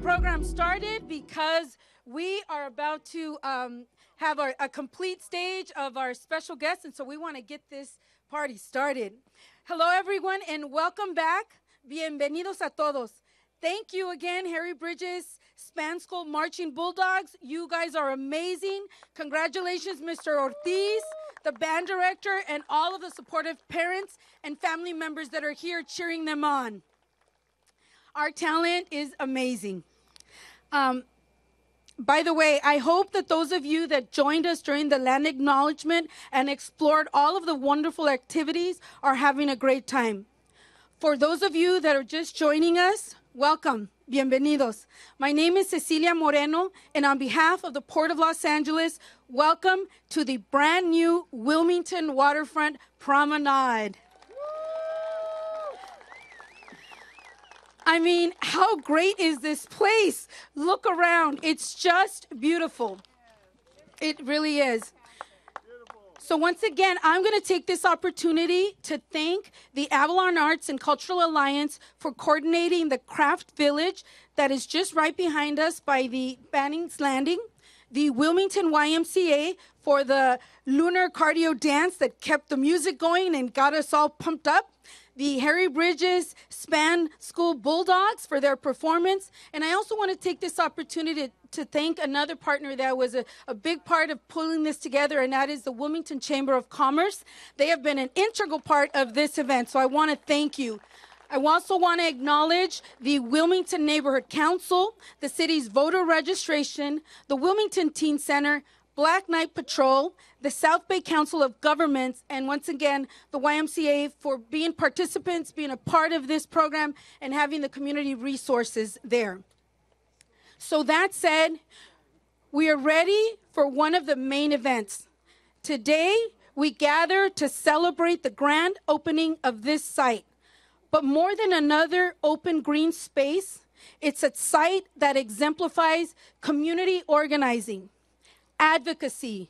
program started because we are about to have a complete stage of our special guests, and so we want to get this party started. Hello, everyone, and welcome back. Bienvenidos a todos. Thank you again, Harry Bridges, Span School Marching Bulldogs. You guys are amazing. Congratulations, Mr. Ortiz, the band director, and all of the supportive parents and family members that are here cheering them on. Our talent is amazing. By the way, I hope that those of you that joined us during the land acknowledgement and explored all of the wonderful activities are having a great time. For those of you that are just joining us, welcome. Bienvenidos. My name is Cecilia Moreno, and on behalf of the Port of Los Angeles, welcome to the brand new Wilmington Waterfront Promenade. I mean, how great is this place? Look around. It's just beautiful. It really is. So once again, I'm going to take this opportunity to thank the Avalon Arts and Cultural Alliance for coordinating the craft village that is just right behind us by the Banning's Landing, the Wilmington YMCA for the Lunar cardio dance that kept the music going and got us all pumped up, the Harry Bridges Span School Bulldogs for their performance. And I also want to take this opportunity to thank another partner that was a big part of pulling this together, and that is the Wilmington Chamber of Commerce. They have been an integral part of this event, so I want to thank you. I also want to acknowledge the Wilmington Neighborhood Council, the city's voter registration, the Wilmington Teen Center, Black Knight Patrol, the South Bay Council of Governments, and once again, the YMCA for being participants, being a part of this program, and having the community resources there. So that said, we are ready for one of the main events. Today, we gather to celebrate the grand opening of this site. But more than another open green space, it's a site that exemplifies community organizing, advocacy,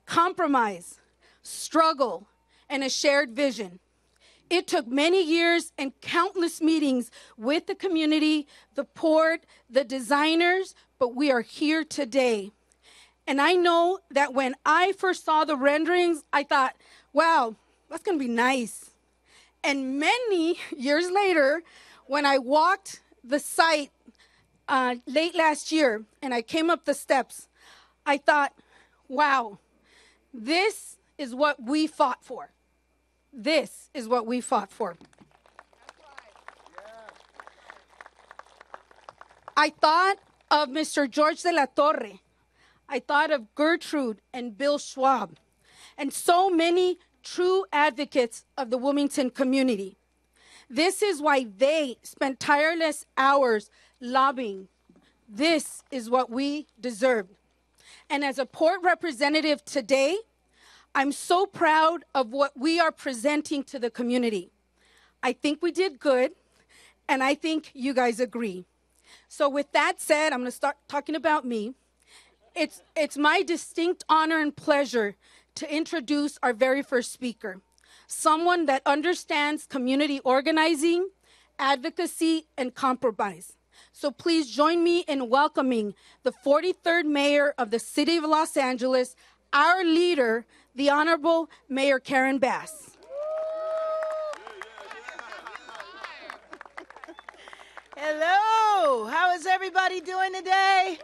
compromise, struggle, and a shared vision. It took many years and countless meetings with the community, the port, the designers, but we are here today. And I know that when I first saw the renderings, I thought, wow, that's going to be nice. And many years later, when I walked the site late last year and I came up the steps, I thought, wow, this is what we fought for. This is what we fought for. I thought of Mr. George de la Torre. I thought of Gertrude and Bill Schwab, and so many true advocates of the Wilmington community. This is why they spent tireless hours lobbying. This is what we deserve. And as a port representative today, I'm so proud of what we are presenting to the community. I think we did good, and I think you guys agree. So with that said, I'm going to start talking about me. It's my distinct honor and pleasure to introduce our very first speaker, someone that understands community organizing, advocacy, and compromise. So please join me in welcoming the 43rd Mayor of the City of Los Angeles, our leader, the Honorable Mayor Karen Bass. Hello, how is everybody doing today?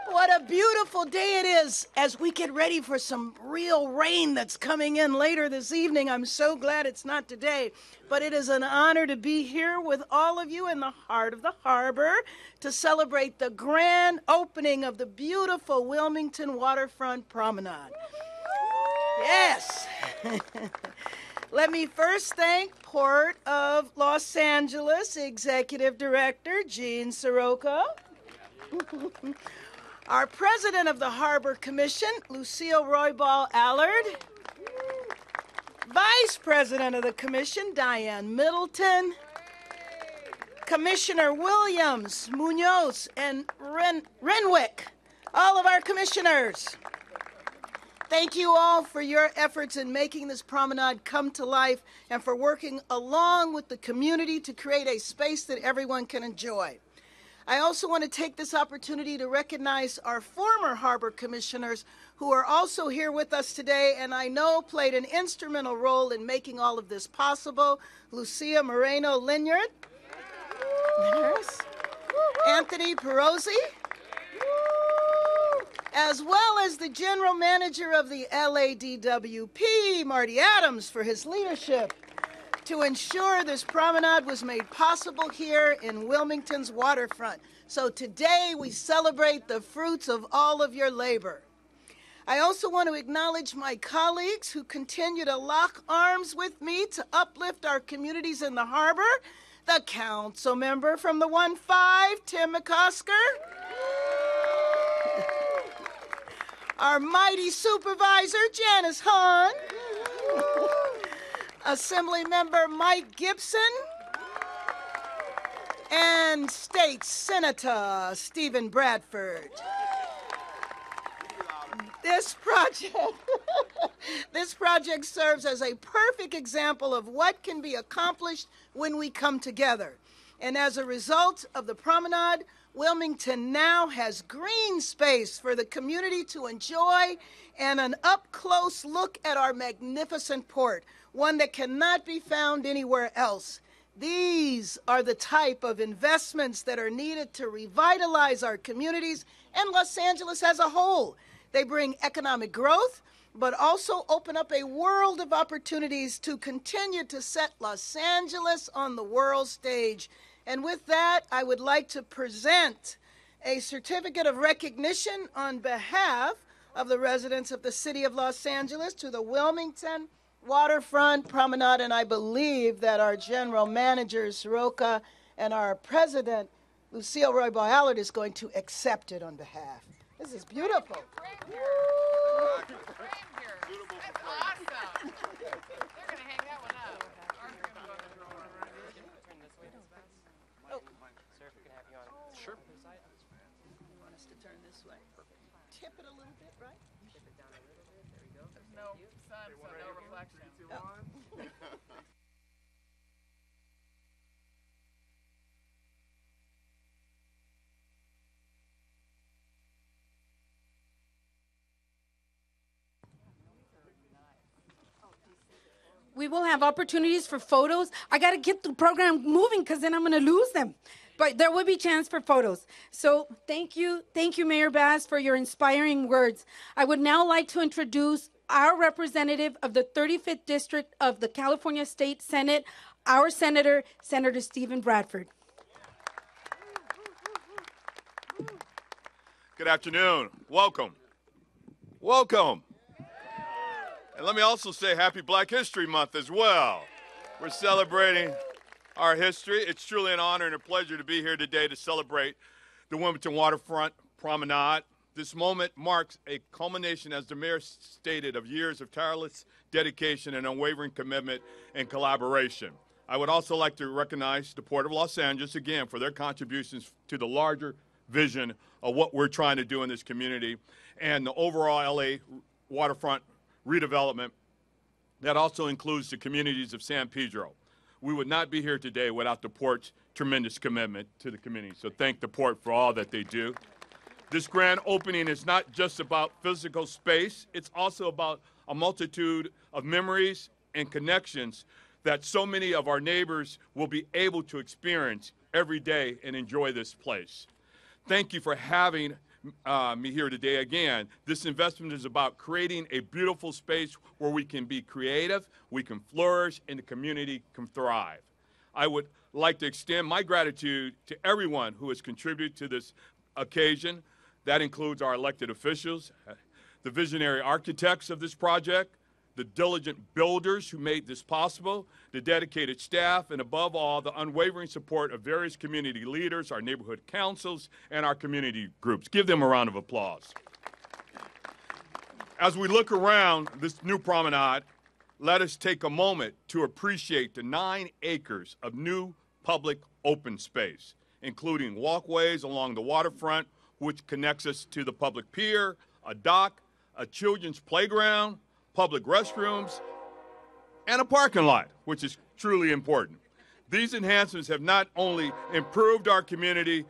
What a beautiful day it is as we get ready for some real rain that's coming in later this evening. I'm so glad it's not today, but it is an honor to be here with all of you in the heart of the harbor to celebrate the grand opening of the beautiful Wilmington Waterfront Promenade. Yes. Let me first thank Port of Los Angeles Executive Director Gene Soroka, our President of the Harbor Commission, Lucille Roybal Allard, Vice President of the Commission, Diane Middleton, Commissioner Williams, Munoz, and Renwick, all of our commissioners. Thank you all for your efforts in making this promenade come to life and for working along with the community to create a space that everyone can enjoy. I also want to take this opportunity to recognize our former harbor commissioners who are also here with us today and I know played an instrumental role in making all of this possible. Lucia Moreno-Linyard, Anthony Perozzi, as well as the general manager of the LADWP, Marty Adams, for his leadership to ensure this promenade was made possible here in Wilmington's waterfront. So today we celebrate the fruits of all of your labor. I also want to acknowledge my colleagues who continue to lock arms with me to uplift our communities in the harbor. The council member from the 1-5, Tim McCosker. Our mighty supervisor, Janice Hahn. Assembly member Mike Gibson. And State Senator Stephen Bradford. This project serves as a perfect example of what can be accomplished when we come together. And as a result of the promenade, Wilmington now has green space for the community to enjoy and an up-close look at our magnificent port, one that cannot be found anywhere else. These are the type of investments that are needed to revitalize our communities and Los Angeles as a whole. They bring economic growth, but also open up a world of opportunities to continue to set Los Angeles on the world stage. And with that, I would like to present a certificate of recognition on behalf of the residents of the city of Los Angeles to the Wilmington Waterfront Promenade, and I believe that our general manager, Soroka, and our president, Lucille Roy-Ballard, is going to accept it on behalf. This is beautiful. That's awesome. They're going to hang that one up. Turn this way. Oh. Sir, if we can have you on. Sure. You want us to turn this way? Perfect. Tip it a little bit, right? Tip it down a little bit. There we go. There's no sun, so no reflection. We will have opportunities for photos. I got to get the program moving because then I'm going to lose them. But there will be chance for photos. So thank you, Mayor Bass, for your inspiring words. I would now like to introduce our representative of the 35th District of the California State Senate, our Senator, Senator Stephen Bradford. Good afternoon. Welcome. Welcome. And let me also say Happy Black History Month as well. We're celebrating our history. It's truly an honor and a pleasure to be here today to celebrate the Wilmington Waterfront Promenade. This moment marks a culmination, as the mayor stated, of years of tireless dedication and unwavering commitment and collaboration. I would also like to recognize the Port of Los Angeles again for their contributions to the larger vision of what we're trying to do in this community and the overall LA waterfront redevelopment that also includes the communities of San Pedro. We would not be here today without the Port's tremendous commitment to the community. So thank the Port for all that they do. This grand opening is not just about physical space, it's also about a multitude of memories and connections that so many of our neighbors will be able to experience every day and enjoy this place. Thank you for having me here today again. This investment is about creating a beautiful space where we can be creative, we can flourish, and the community can thrive. I would like to extend my gratitude to everyone who has contributed to this occasion. That includes our elected officials, the visionary architects of this project, the diligent builders who made this possible, the dedicated staff, and above all, the unwavering support of various community leaders, our neighborhood councils, and our community groups. Give them a round of applause. As we look around this new promenade, let us take a moment to appreciate the 9 acres of new public open space, including walkways along the waterfront, which connects us to the public pier, a dock, a children's playground, public restrooms, and a parking lot, which is truly important. These enhancements have not only improved our community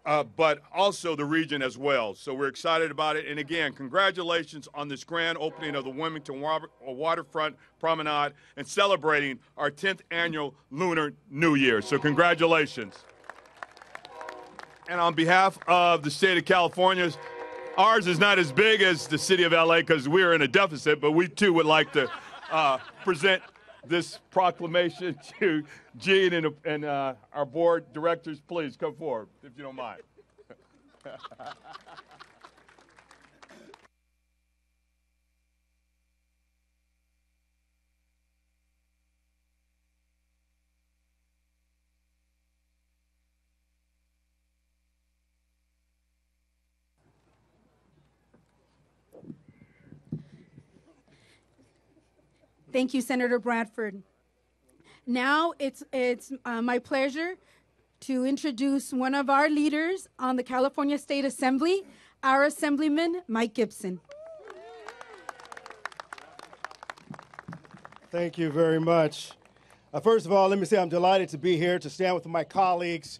but also the region as well. So we're excited about it. And again, congratulations on this grand opening of the Wilmington Waterfront Promenade and celebrating our 10th annual Lunar New Year. So congratulations. And on behalf of the state of California, ours is not as big as the city of LA because we're in a deficit, but we too would like to present this proclamation to Gene and our board directors. Please come forward, if you don't mind. Thank you, Senator Bradford. Now it's my pleasure to introduce one of our leaders on the California State Assembly, our Assemblyman, Mike Gibson. Thank you very much. First of all, let me say I'm delighted to be here to stand with my colleagues,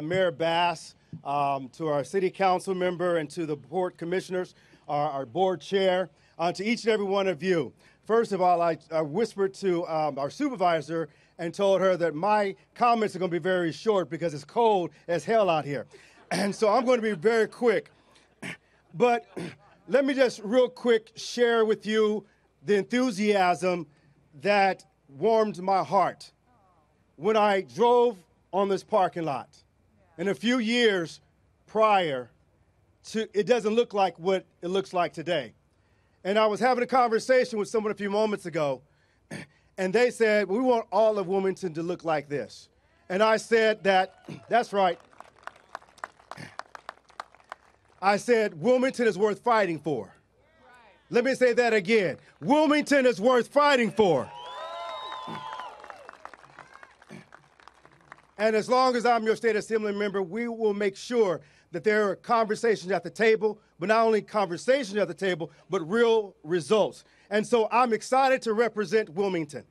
Mayor Bass, to our city council member, and to the board commissioners, our board chair, to each and every one of you. First of all, I whispered to our supervisor and told her that my comments are going to be very short because it's cold as hell out here. And so I'm going to be very quick. But let me just real quick share with you the enthusiasm that warmed my heart when I drove on this parking lot. In a few years prior to, it doesn't look like what it looks like today. And I was having a conversation with someone a few moments ago, and they said, we want all of Wilmington to look like this. And I said that's right. I said, Wilmington is worth fighting for. Right. Let me say that again. Wilmington is worth fighting for. And as long as I'm your state assembly member, we will make sure that there are conversations at the table, but not only conversations at the table, but real results. And so I'm excited to represent Wilmington.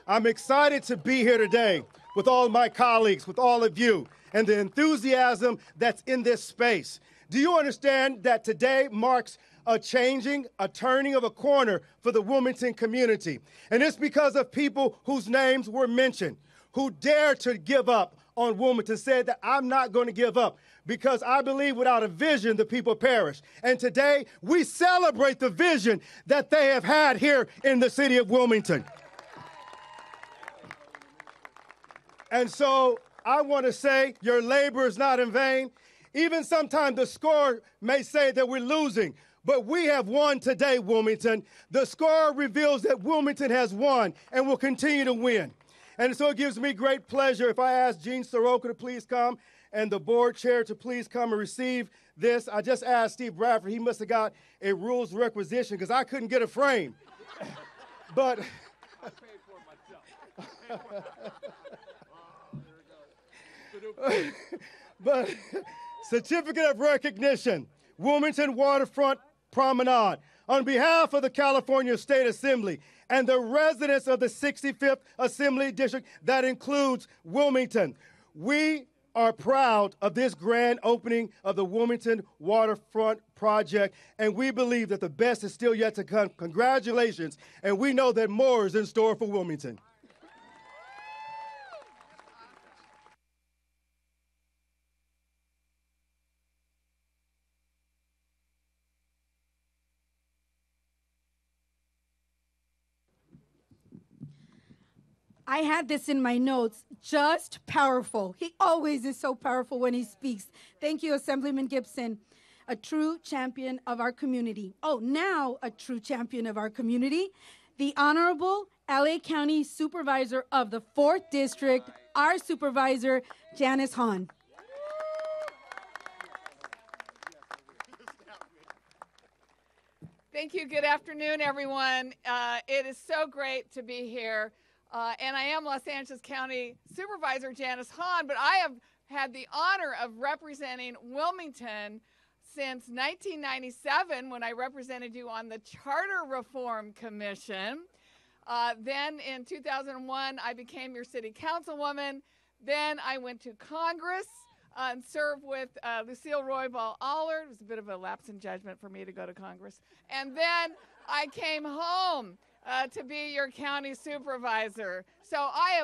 I'm excited to be here today with all of my colleagues, with all of you, and the enthusiasm that's in this space. Do you understand that today marks a turning of a corner for the Wilmington community? And it's because of people whose names were mentioned, who dared to give up on Wilmington, said that I'm not going to give up because I believe without a vision, the people perish. And today, we celebrate the vision that they have had here in the city of Wilmington. And so I want to say your labor is not in vain. Even sometimes the score may say that we're losing, but we have won today, Wilmington. The score reveals that Wilmington has won and will continue to win. And so it gives me great pleasure if I ask Gene Soroka to please come and the board chair to please come and receive this. I just asked Steve Bradford. He must have got a rules requisition because I couldn't get a frame. But I paid for it myself. But certificate of recognition, Wilmington Waterfront Promenade, on behalf of the California State Assembly and the residents of the 65th Assembly District, that includes Wilmington. We are proud of this grand opening of the Wilmington Waterfront Project, and we believe that the best is still yet to come. Congratulations, and we know that more is in store for Wilmington. I had this in my notes, just powerful. He always is so powerful when he speaks. Thank you, Assemblyman Gibson, a true champion of our community. Oh, now a true champion of our community, the Honorable LA County Supervisor of the 4th District, our Supervisor, Janice Hahn. Thank you. Good afternoon, everyone. It is so great to be here. And I am Los Angeles County Supervisor Janice Hahn, but I have had the honor of representing Wilmington since 1997 when I represented you on the Charter Reform Commission. Then in 2001, I became your city councilwoman. Then I went to Congress. and serve with Lucille Roybal Allard. It was a bit of a lapse in judgment for me to go to Congress. And then I came home to be your county supervisor. So I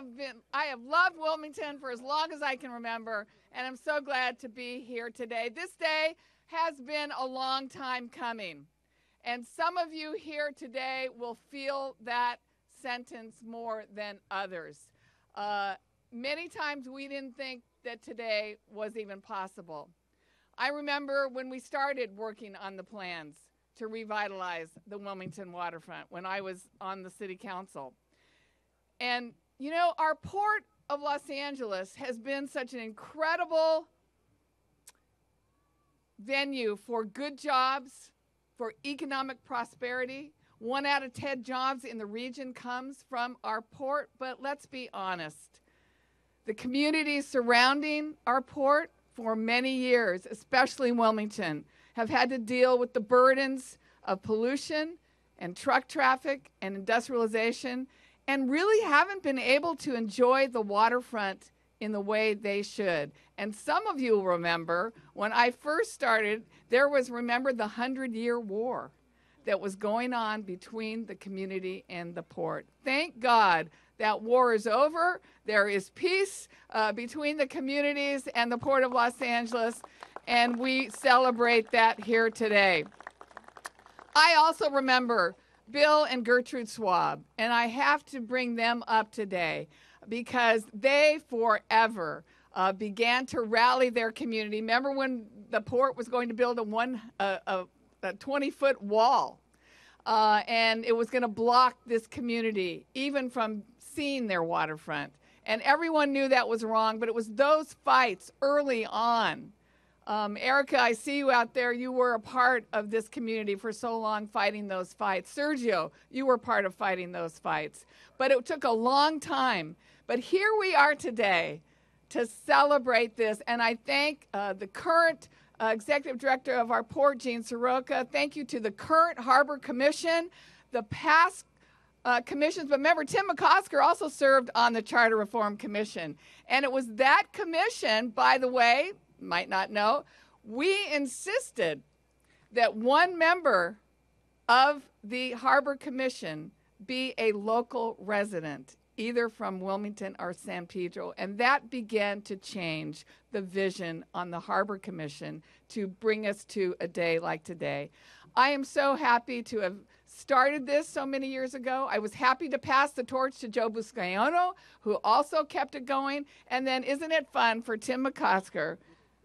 have loved Wilmington for as long as I can remember, and I'm so glad to be here today. This day has been a long time coming, and some of you here today will feel that sentence more than others. Many times we didn't think that today was even possible. I remember when we started working on the plans to revitalize the Wilmington Waterfront when I was on the city council. And you know, our Port of Los Angeles has been such an incredible venue for good jobs, for economic prosperity. 1 out of 10 jobs in the region comes from our port, but let's be honest. The communities surrounding our port for many years, especially Wilmington, have had to deal with the burdens of pollution and truck traffic and industrialization, and really haven't been able to enjoy the waterfront in the way they should. And some of you will remember when I first started, there was, remember, the 100-Year War that was going on between the community and the port. Thank God that war is over. There is peace between the communities and the Port of Los Angeles, and we celebrate that here today. I also remember Bill and Gertrude Schwab, and I have to bring them up today because they forever began to rally their community. Remember when the port was going to build a 20-foot wall, and it was going to block this community even from seeing their waterfront. And everyone knew that was wrong, but it was those fights early on. Erica, I see you out there. You were a part of this community for so long fighting those fights. Sergio, you were part of fighting those fights. But it took a long time. But here we are today to celebrate this. And I thank the current Executive Director of our port, Gene Soroka. Thank you to the current Harbor Commission, the past commissions. But remember, Tim McCosker also served on the Charter Reform Commission. And it was that commission, by the way, might not know, we insisted that one member of the Harbor Commission be a local resident, either from Wilmington or San Pedro. And that began to change the vision on the Harbor Commission to bring us to a day like today. I am so happy to have started this so many years ago. I was happy to pass the torch to Joe Buscaino, who also kept it going. And then isn't it fun for Tim McCosker,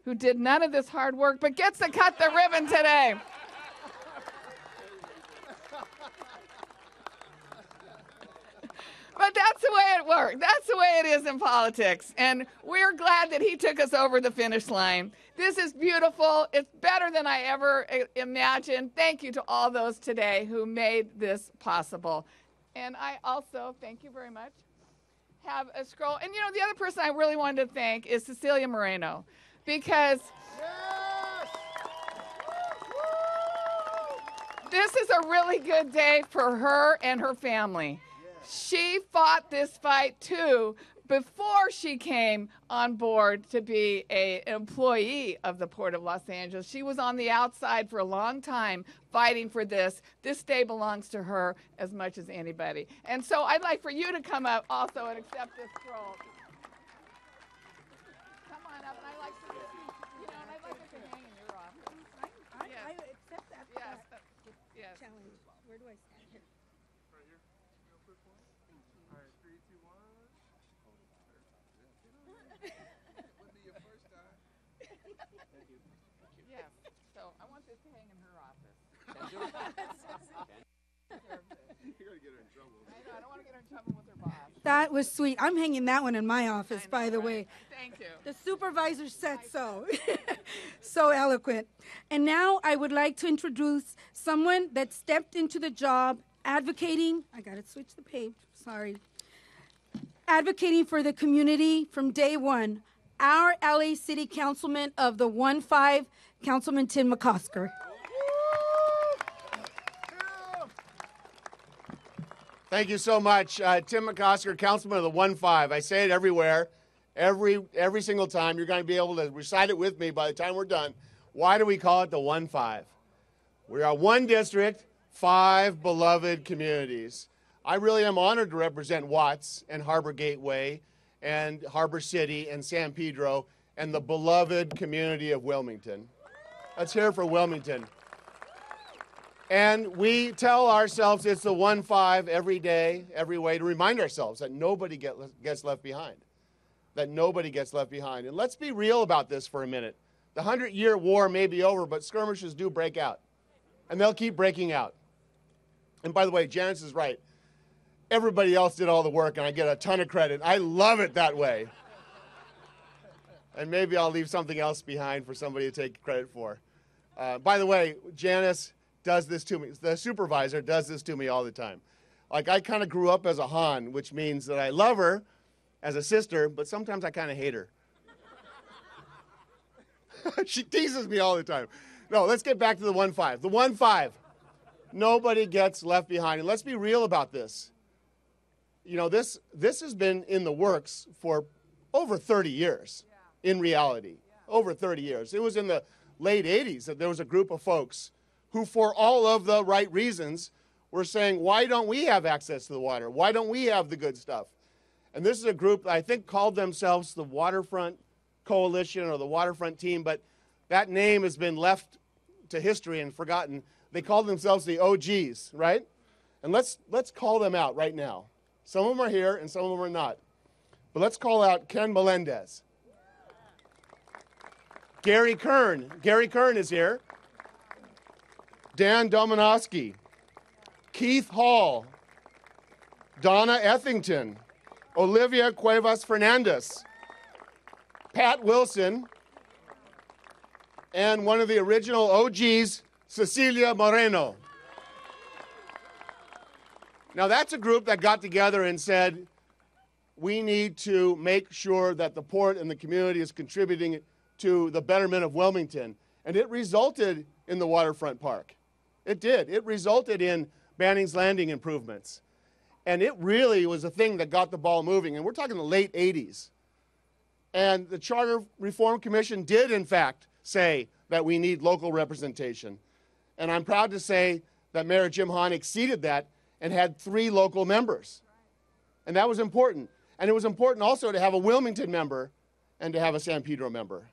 who did none of this hard work but gets to cut the ribbon today. But that's the way it works. That's the way it is in politics. And we're glad that he took us over the finish line. This is beautiful. It's better than I ever imagined. Thank you to all those today who made this possible. And I also, thank you very much, have a scroll. And you know, the other person I really wanted to thank is Cecilia Moreno, because this is a really good day for her and her family. She fought this fight too before she came on board to be an employee of the Port of Los Angeles. She was on the outside for a long time fighting for this. This day belongs to her as much as anybody. And so I'd like for you to come up also and accept this scroll. Come on up, and I'd like to, you know, and I'd like it to hang in your office. I accept that. Yes. Yes. Challenge. Where do I stand here? Right here. You know, quick one. All right, 3, 2, 1. Wouldn't be your first time. Thank you. Yes. So I want this to hang in her office. You're gonna get her in trouble. I know, I don't want to get her in trouble with her boss. That was sweet. I'm hanging that one in my office, I know, by the right? way. Thank you. The supervisor said so. So eloquent. And now I would like to introduce someone that stepped into the job advocating, I got to switch the page, sorry. Advocating for the community from day one, our LA City Councilman of the 1-5, Councilman Tim McCosker. Thank you so much. Tim McCosker, Councilman of the 1-5. I say it everywhere. Every single time. You're going to be able to recite it with me by the time we're done. Why do we call it the 1-5? We are one district, 5 beloved communities. I really am honored to represent Watts and Harbor Gateway and Harbor City and San Pedro and the beloved community of Wilmington. Let's hear it for Wilmington. And we tell ourselves it's the 1-5 every day, every way, to remind ourselves that nobody gets left behind. That nobody gets left behind. And let's be real about this for a minute. The 100-year war may be over, but skirmishes do break out. And they'll keep breaking out. And by the way, Janice is right. Everybody else did all the work, and I get a ton of credit. I love it that way. And maybe I'll leave something else behind for somebody to take credit for. By the way, Janice does this to me. The supervisor does this to me all the time. Like, I kind of grew up as a Han, which means that I love her as a sister, but sometimes I kind of hate her. She teases me all the time. No, let's get back to the 1-5. The 1-5. Nobody gets left behind. And let's be real about this. You know, this has been in the works for over 30 years, in reality. Over 30 years. It was in the late 80s that there was a group of folks who, for all of the right reasons, were saying, why don't we have access to the water? Why don't we have the good stuff? And this is a group that I think called themselves the Waterfront Coalition or the Waterfront Team, but that name has been left to history and forgotten. They called themselves the OGs, right? And let's call them out right now. Some of them are here and some of them are not. But let's call out Ken Melendez. Gary Kern. Gary Kern is here. Dan Dominowski. Keith Hall. Donna Ethington. Olivia Cuevas Fernandez. Pat Wilson. And one of the original OGs, Cecilia Moreno. Now, that's a group that got together and said, we need to make sure that the port and the community is contributing to the betterment of Wilmington. And it resulted in the waterfront park. It did. It resulted in Banning's Landing improvements. And it really was a thing that got the ball moving. And we're talking the late 80s. And the Charter Reform Commission did, in fact, say that we need local representation. And I'm proud to say that Mayor Jim Hahn exceeded that and had 3 local members. And that was important. And it was important also to have a Wilmington member and to have a San Pedro member.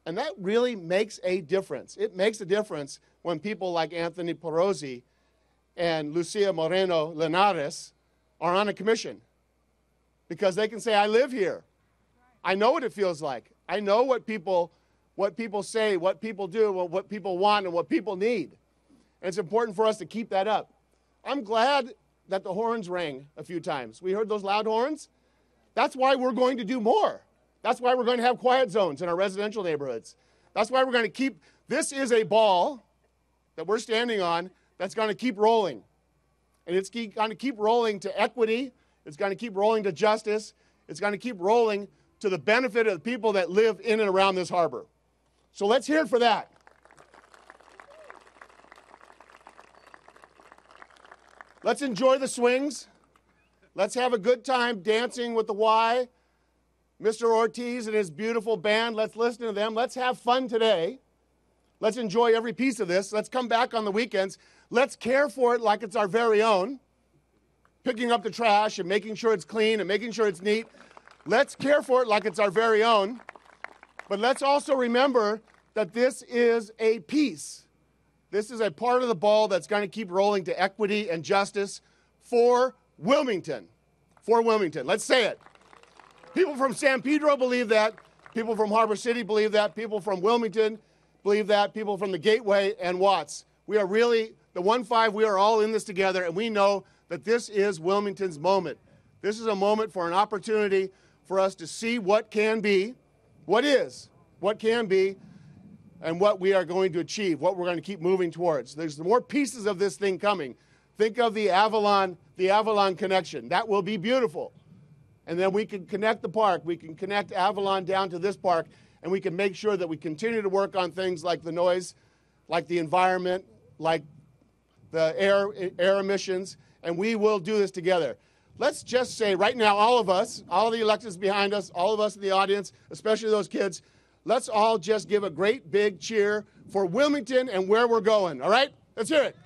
And that really makes a difference. It makes a difference when people like Anthony Perosi and Lucia Moreno Linares are on a commission. Because they can say, I live here. I know what it feels like. I know what people say, what people do, what people want, and what people need. And it's important for us to keep that up. I'm glad that the horns rang a few times. We heard those loud horns. That's why we're going to do more. That's why we're going to have quiet zones in our residential neighborhoods. That's why we're going to keep, this is a ball that we're standing on that's going to keep rolling. And it's going to keep rolling to equity. It's going to keep rolling to justice. It's going to keep rolling to the benefit of the people that live in and around this harbor. So let's hear it for that. Let's enjoy the swings. Let's have a good time dancing with the Y. Mr. Ortiz and his beautiful band, let's listen to them. Let's have fun today. Let's enjoy every piece of this. Let's come back on the weekends. Let's care for it like it's our very own. Picking up the trash and making sure it's clean and making sure it's neat. Let's care for it like it's our very own. But let's also remember that this is a piece. This is a part of the ball that's going to keep rolling to equity and justice for Wilmington. For Wilmington. Let's say it. People from San Pedro believe that. People from Harbor City believe that. People from Wilmington believe that. People from the Gateway and Watts. We are really, the 1-5, we are all in this together, and we know that this is Wilmington's moment. This is a moment for an opportunity for us to see what can be, what is, what can be, and what we are going to achieve, what we're going to keep moving towards. There's more pieces of this thing coming. Think of the Avalon connection. That will be beautiful. And then we can connect the park. We can connect Avalon down to this park, and we can make sure that we continue to work on things like the noise, like the environment, like the air emissions, and we will do this together. let's just say right now, all of us, all of the electeds behind us, all of us in the audience, especially those kids, let's all just give a great big cheer for Wilmington and where we're going, all right? Let's hear it.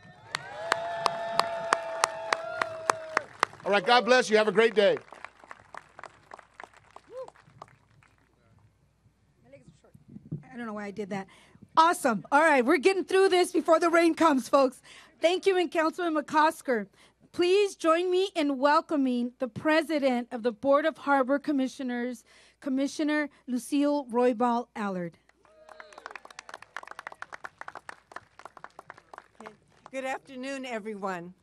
All right, God bless you. Have a great day. I don't know why I did that. Awesome. All right, we're getting through this before the rain comes, folks. Thank you, and Councilman McCosker. Please join me in welcoming the President of the Board of Harbor Commissioners, Commissioner Lucille Roybal Allard. Good afternoon, everyone.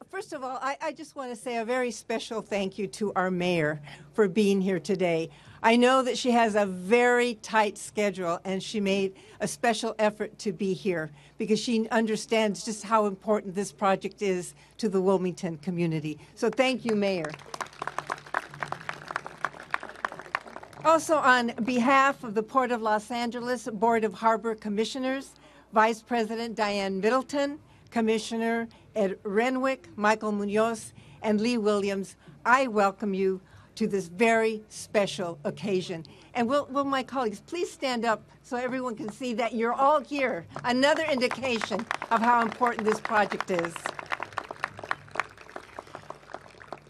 First of all, I just want to say a very special thank you to our mayor for being here today. I know that she has a very tight schedule, and she made a special effort to be here because she understands just how important this project is to the Wilmington community. So thank you, Mayor. Also, on behalf of the Port of Los Angeles Board of Harbor Commissioners, Vice President Diane Middleton, Commissioner Ed Renwick, Michael Munoz, and Lee Williams, I welcome you to this very special occasion. And will my colleagues please stand up so everyone can see that you're all here? Another indication of how important this project is.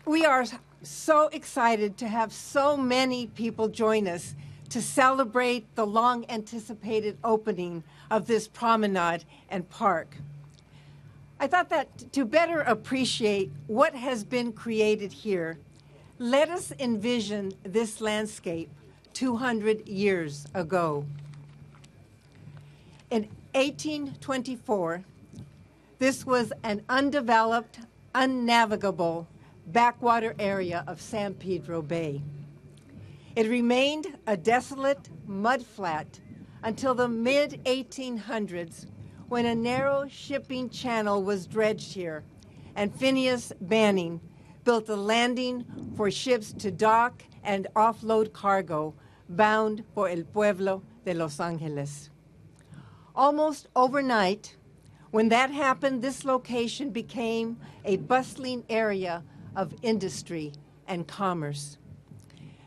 We are so excited to have so many people join us to celebrate the long-anticipated opening of this promenade and park. I thought that to better appreciate what has been created here, let us envision this landscape 200 years ago. In 1824, this was an undeveloped, unnavigable backwater area of San Pedro Bay. It remained a desolate mudflat until the mid-1800s, when a narrow shipping channel was dredged here, and Phineas Banning built a landing for ships to dock and offload cargo bound for El Pueblo de Los Angeles. Almost overnight, when that happened, this location became a bustling area of industry and commerce.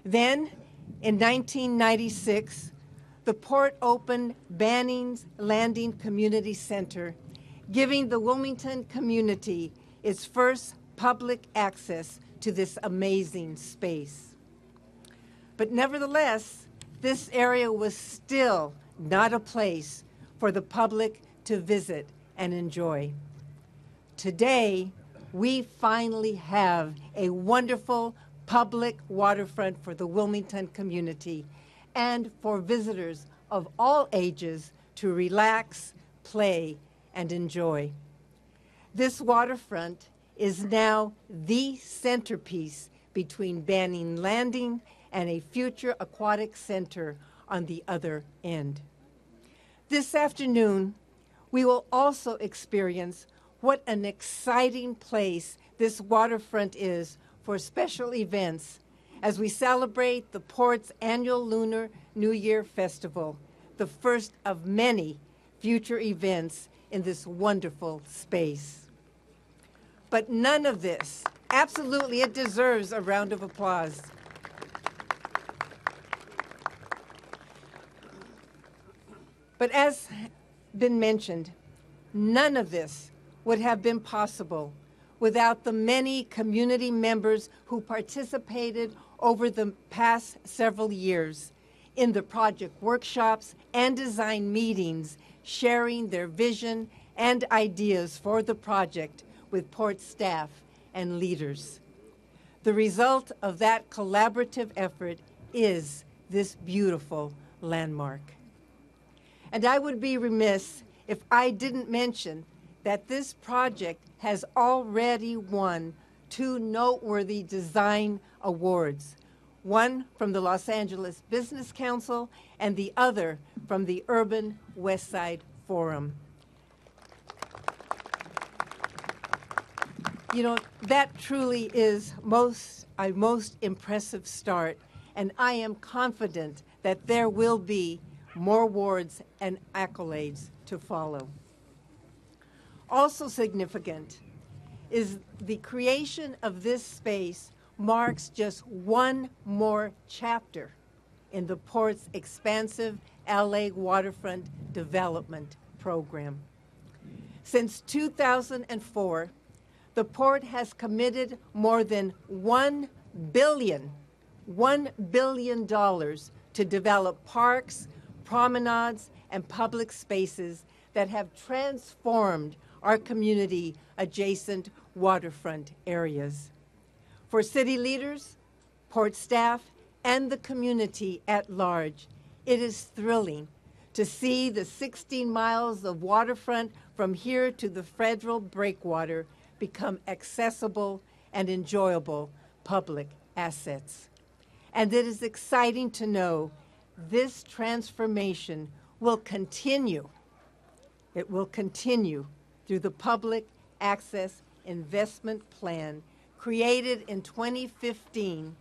Then, in 1996, the port opened Banning's Landing Community Center, giving the Wilmington community its first public access to this amazing space. But nevertheless, this area was still not a place for the public to visit and enjoy. Today, we finally have a wonderful public waterfront for the Wilmington community and for visitors of all ages to relax, play, and enjoy. This waterfront is now the centerpiece between Banning Landing and a future aquatic center on the other end. This afternoon, we will also experience what an exciting place this waterfront is for special events as we celebrate the port's annual Lunar New Year Festival, the first of many future events in this wonderful space. But none of this, absolutely, it deserves a round of applause. But as been mentioned, none of this would have been possible without the many community members who participated over the past several years in the project workshops and design meetings, sharing their vision and ideas for the project with port staff and leaders. The result of that collaborative effort is this beautiful landmark. And I would be remiss if I didn't mention that this project has already won 2 noteworthy design awards, one from the Los Angeles Business Council and the other from the Urban West Side Forum. You know, that truly is a most impressive start, and I am confident that there will be more awards and accolades to follow. Also significant is the creation of this space marks just one more chapter in the port's expansive LA waterfront development program. Since 2004, the port has committed more than $1 billion to develop parks, promenades, and public spaces that have transformed our community adjacent waterfront areas. For city leaders, port staff, and the community at large, it is thrilling to see the 16 miles of waterfront from here to the federal breakwater become accessible and enjoyable public assets. And it is exciting to know this transformation will continue. It will continue through the Public Access Investment Plan created in 2015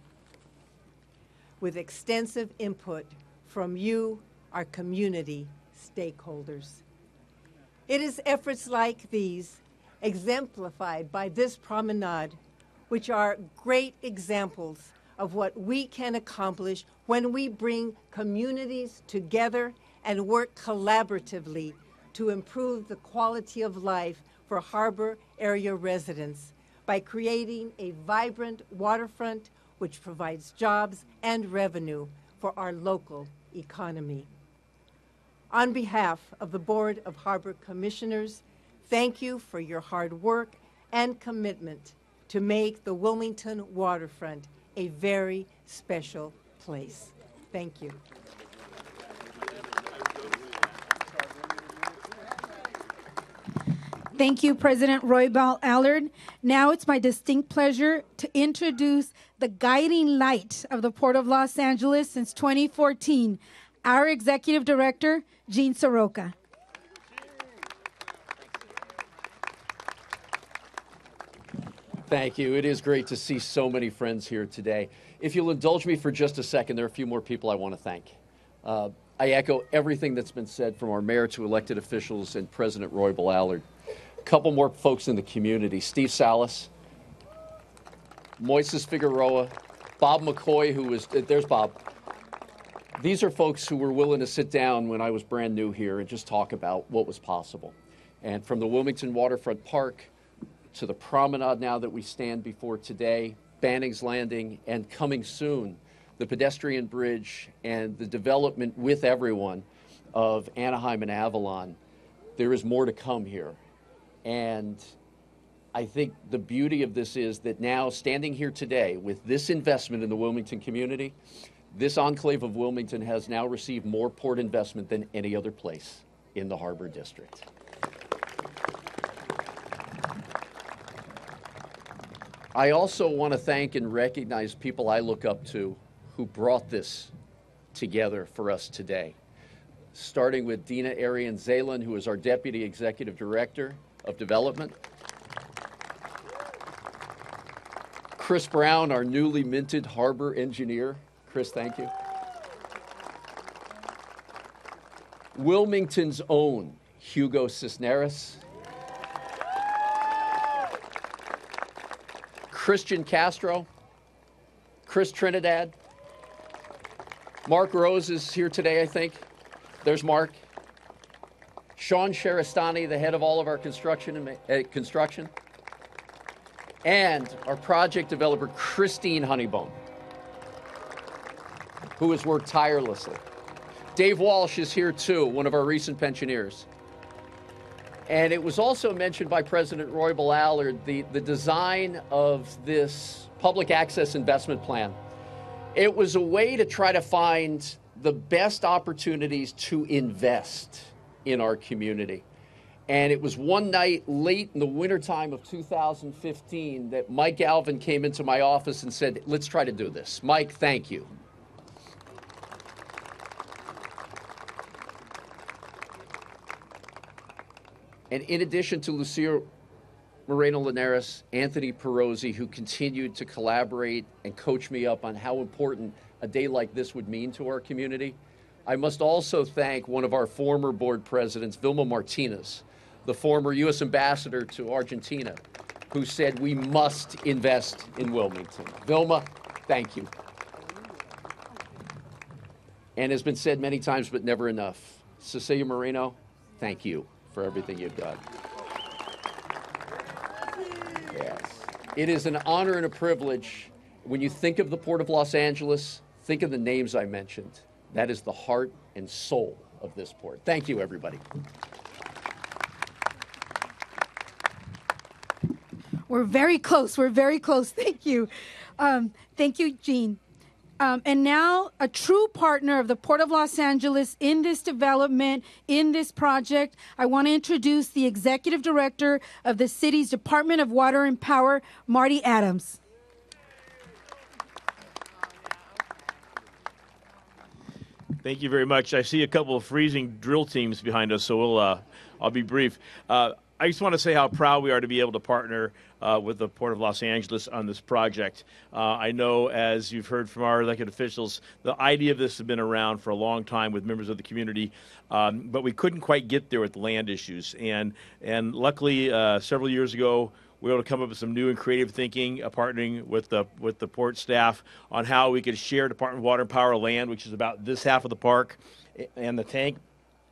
with extensive input from you, our community stakeholders. It is efforts like these, exemplified by this promenade, which are great examples of what we can accomplish when we bring communities together and work collaboratively to improve the quality of life for harbor area residents by creating a vibrant waterfront which provides jobs and revenue for our local economy. On behalf of the Board of Harbor Commissioners, thank you for your hard work and commitment to make the Wilmington Waterfront a very special place. Thank you. Thank you, President Roybal Allard. Now it's my distinct pleasure to introduce the guiding light of the Port of Los Angeles since 2014, our Executive Director, Gene Soroka. Thank you. It is great to see so many friends here today. If you'll indulge me for just a second, there are a few more people I want to thank. I echo everything that's been said from our mayor to elected officials and President Roybal Allard. A couple more folks in the community. Steve Salas, Moises Figueroa, Bob McCoy, who was, there's Bob. These are folks who were willing to sit down when I was brand new here and just talk about what was possible. And from the Wilmington Waterfront Park to the promenade now that we stand before today, Banning's Landing, and coming soon, the pedestrian bridge and the development with everyone of Anaheim and Avalon, there is more to come here. And I think the beauty of this is that now, standing here today with this investment in the Wilmington community, this enclave of Wilmington has now received more port investment than any other place in the Harbor District. I also want to thank and recognize people I look up to who brought this together for us today, starting with Dina Arian-Zalen, who is our Deputy Executive Director of Development, Chris Brown, our newly minted harbor engineer. Chris, thank you. Wilmington's own Hugo Cisneros, Christian Castro, Chris Trinidad, Mark Rose is here today, I think. There's Mark. Sean Sheristani, the head of all of our construction, and our project developer, Christine Honeybone, who has worked tirelessly. Dave Walsh is here too, one of our recent pensioners. And it was also mentioned by President Roybal Allard, the design of this public access investment plan. It was a way to try to find the best opportunities to invest in our community. And it was one night late in the wintertime of 2015 that Mike Galvin came into my office and said, let's try to do this. Mike, thank you. And in addition to Lucia Moreno-Linares, Anthony Perozzi, who continued to collaborate and coach me up on how important a day like this would mean to our community, I must also thank one of our former board presidents, Vilma Martinez, the former U.S. ambassador to Argentina, who said we must invest in Wilmington. Vilma, thank you. And has been said many times, but never enough. Cecilia Moreno, thank you for everything you've done. Yes. It is an honor and a privilege. When you think of the Port of Los Angeles, think of the names I mentioned. That is the heart and soul of this port. Thank you, everybody. We're very close. We're very close. Thank you. Thank you, Jean. And now a true partner of the Port of Los Angeles in this development, in this project, I want to introduce the Executive Director of the city's Department of Water and Power, Marty Adams. Thank you very much. I see a couple of freezing drill teams behind us, so I'll be brief. I just want to say how proud we are to be able to partner with the Port of Los Angeles on this project. I know, as you've heard from our elected officials, the idea of this has been around for a long time with members of the community, but we couldn't quite get there with the land issues. And luckily, several years ago, we were able to come up with some new and creative thinking, partnering with the port staff on how we could share Department of Water and Power land, which is about this half of the park, and the tank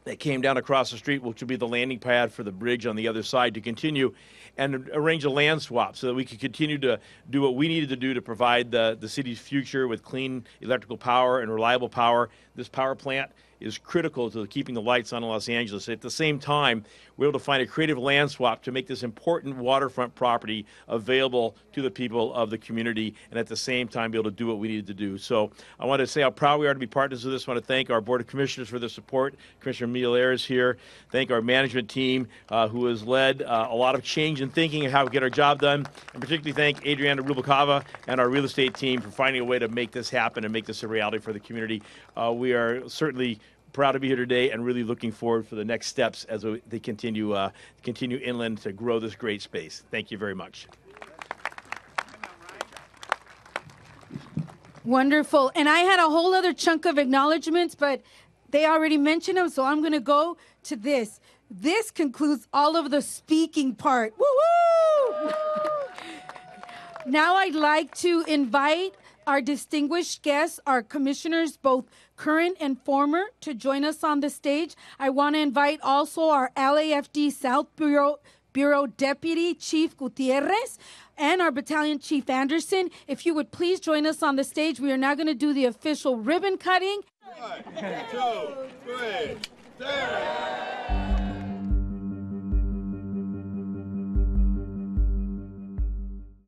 that came down across the street, which would be the landing pad for the bridge on the other side, to continue and arrange a land swap so that we could continue to do what we needed to do to provide the city's future with clean electrical power and reliable power. This power plant is critical to keeping the lights on in Los Angeles. At the same time, we're able to find a creative land swap to make this important waterfront property available to the people of the community, and at the same time be able to do what we needed to do. So I want to say how proud we are to be partners with this. I want to thank our Board of Commissioners for their support. Commissioner Miller is here. Thank our management team who has led a lot of change in thinking of how we get our job done, and particularly thank Adriana Rubalcava and our real estate team for finding a way to make this happen and make this a reality for the community. We are certainly proud to be here today and really looking forward for the next steps as they continue inland to grow this great space. Thank you very much. Wonderful. And I had a whole other chunk of acknowledgments, but they already mentioned them, so I'm going to go to this. This concludes all of the speaking part. Woo-woo! Now I'd like to invite our distinguished guests, our commissioners, both current and former, to join us on the stage. I want to invite also our LAFD South Bureau Deputy Chief Gutierrez and our Battalion Chief Anderson. If you would please join us on the stage. We are now going to do the official ribbon cutting. 1, 2, 3, 4.